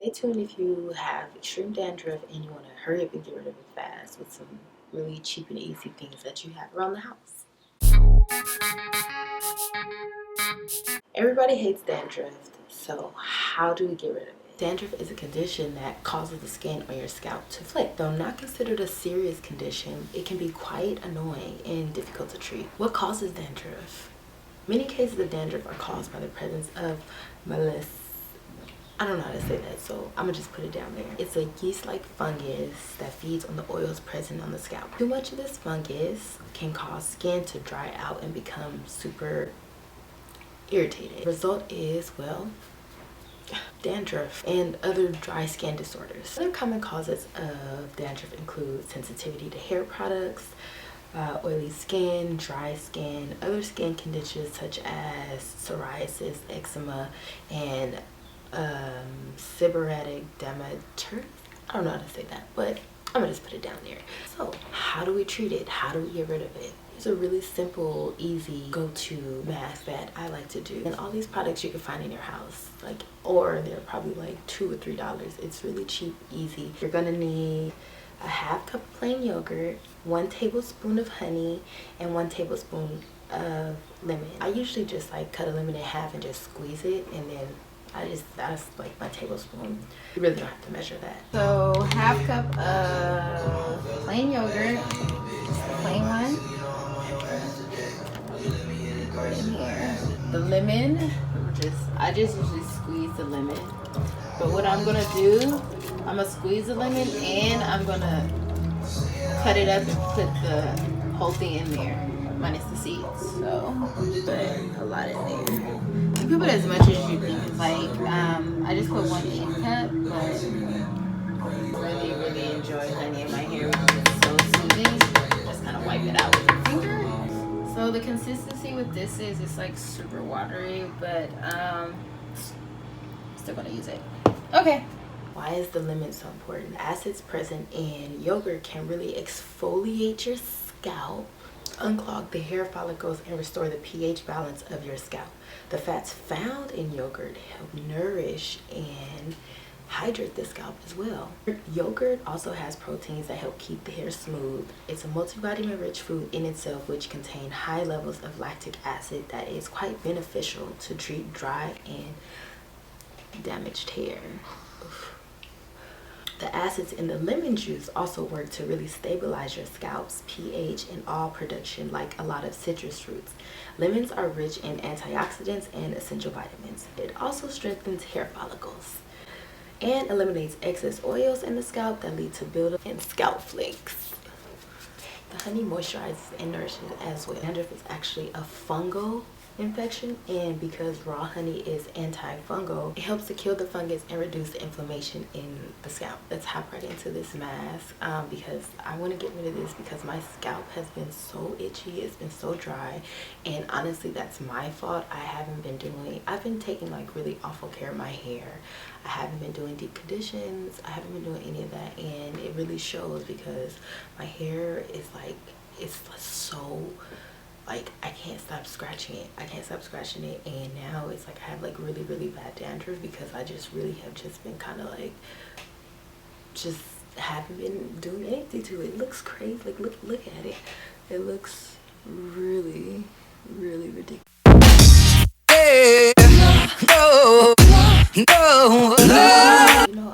Stay tuned if you have extreme dandruff and you want to hurry up and get rid of it fast with some really cheap and easy things that you have around the house. Everybody hates dandruff, so how do we get rid of it? Dandruff is a condition that causes the skin on your scalp to flake. Though not considered a serious condition, it can be quite annoying and difficult to treat. What causes dandruff? Many cases of dandruff are caused by the presence of I don't know how to say that, so I'm gonna just put it down there. It's a yeast-like fungus that feeds on the oils present on the scalp. Too much of this fungus can cause skin to dry out and become super irritated. The result is, well, dandruff and other dry skin disorders. Other common causes of dandruff include sensitivity to hair products, oily skin, dry skin, other skin conditions such as psoriasis, eczema, and seborrheic dermatitis. I don't know how to say that, but I'm gonna just put it down there. So how do we treat it? How do we get rid of it? It's a really simple, easy go-to mask that I like to do. And all these products you can find in your house, or they're probably like $2 or $3. It's really cheap, easy. You're gonna need a half cup of plain yogurt, 1 tablespoon of honey, and 1 tablespoon of lemon. I usually just cut a lemon in half and just squeeze it, and then that's like my tablespoon. You really don't have to measure that. So half cup of plain yogurt, just the plain one. In here, the lemon. I just usually squeeze the lemon. But what I'm gonna do, I'm gonna squeeze the lemon and I'm gonna cut it up and put the whole thing in there, minus the seeds. So put a lot in there. You can put as much as you think. I just put 1/8 cup, but really enjoy honey in my hair because it's so soothing. Just kind of wipe it out with your finger. So the consistency with this is it's super watery, but still gonna use it. Okay. Why is the lemon so important? The acids present in yogurt can really exfoliate your scalp, unclog the hair follicles, and restore the pH balance of your scalp. The fats found in yogurt help nourish and hydrate the scalp as well. Yogurt also has proteins that help keep the hair smooth. It's a multivitamin rich food in itself, which contains high levels of lactic acid that is quite beneficial to treat dry and damaged hair. The acids in the lemon juice also work to really stabilize your scalp's pH and oil production like a lot of citrus fruits. Lemons are rich in antioxidants and essential vitamins. It also strengthens hair follicles and eliminates excess oils in the scalp that lead to buildup and scalp flakes. The honey moisturizes and nourishes as well. Dandruff is actually a fungal infection, and because raw honey is antifungal, it helps to kill the fungus and reduce the inflammation in the scalp. Let's hop right into this mask because I want to get rid of this because my scalp has been so itchy, it's been so dry, and honestly that's my fault. I've been taking really awful care of my hair. I haven't been doing deep conditions, I haven't been doing any of that, and it really shows because my hair is it's so I can't stop scratching it, and now it's I have really bad dandruff because I just really have just been kind of just haven't been doing anything to it. It looks crazy. Look at it. It looks really ridiculous.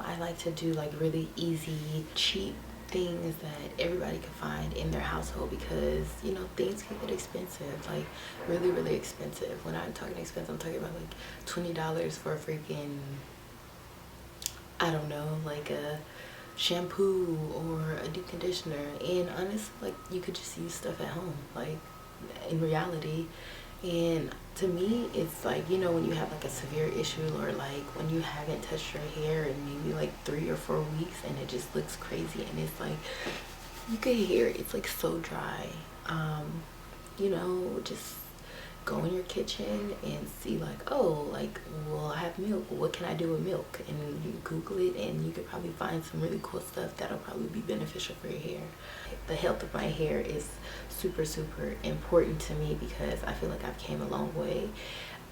I like to do really easy, cheap things that everybody can find in their household because things can get expensive, really expensive. When I'm talking expensive, I'm talking about $20 for a freaking, I don't know, a shampoo or a deep conditioner. And honestly, you could just use stuff at home, in reality. And to me, it's when you have a severe issue, or when you haven't touched your hair in maybe 3 or 4 weeks and it just looks crazy, and it's you can hear it, it's so dry. Just go in your kitchen and see well, I have milk, what can I do with milk? And you Google it and you could probably find some really cool stuff that'll probably be beneficial for your hair. The health of my hair is super important to me because I feel I've came a long way.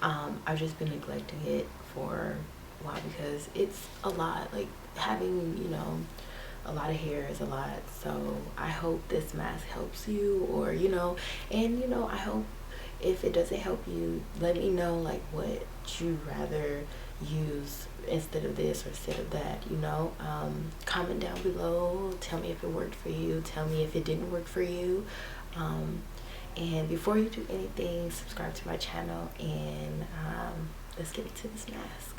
I've just been neglecting it for Why? Because it's a lot. Like having, you know, a lot of hair is a lot. So I hope this mask helps you, or you know, and you know, I hope if it doesn't help you, let me know like what you rather use instead of this or instead of that, you know. Comment down below, tell me if it worked for you, tell me if it didn't work for you. And before you do anything, subscribe to my channel, and let's get into this mask.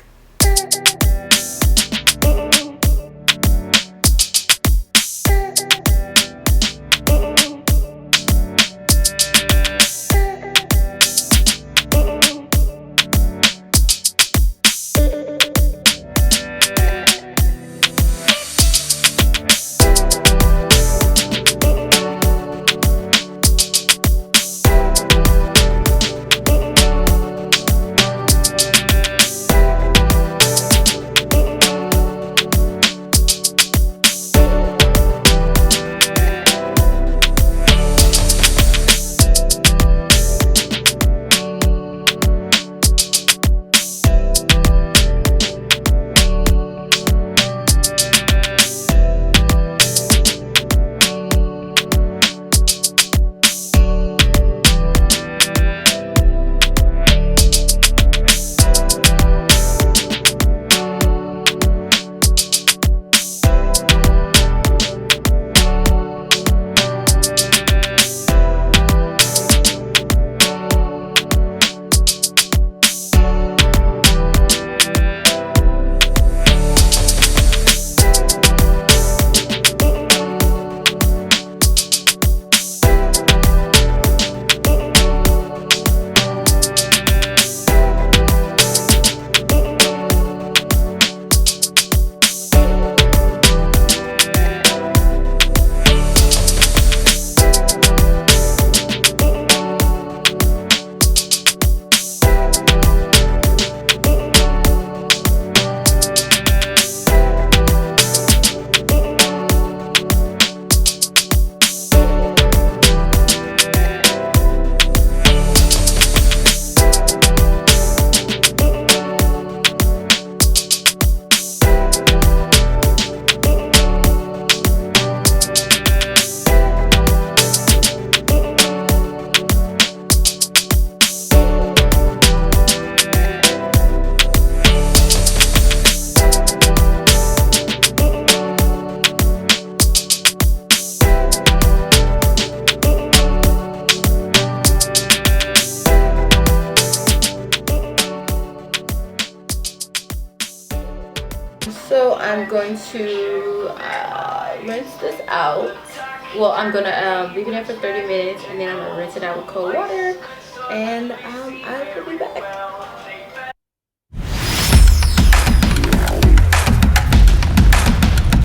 So I'm going to rinse this out. Well, I'm gonna leave it in for 30 minutes, and then I'm gonna rinse it out with cold water, and I will be back.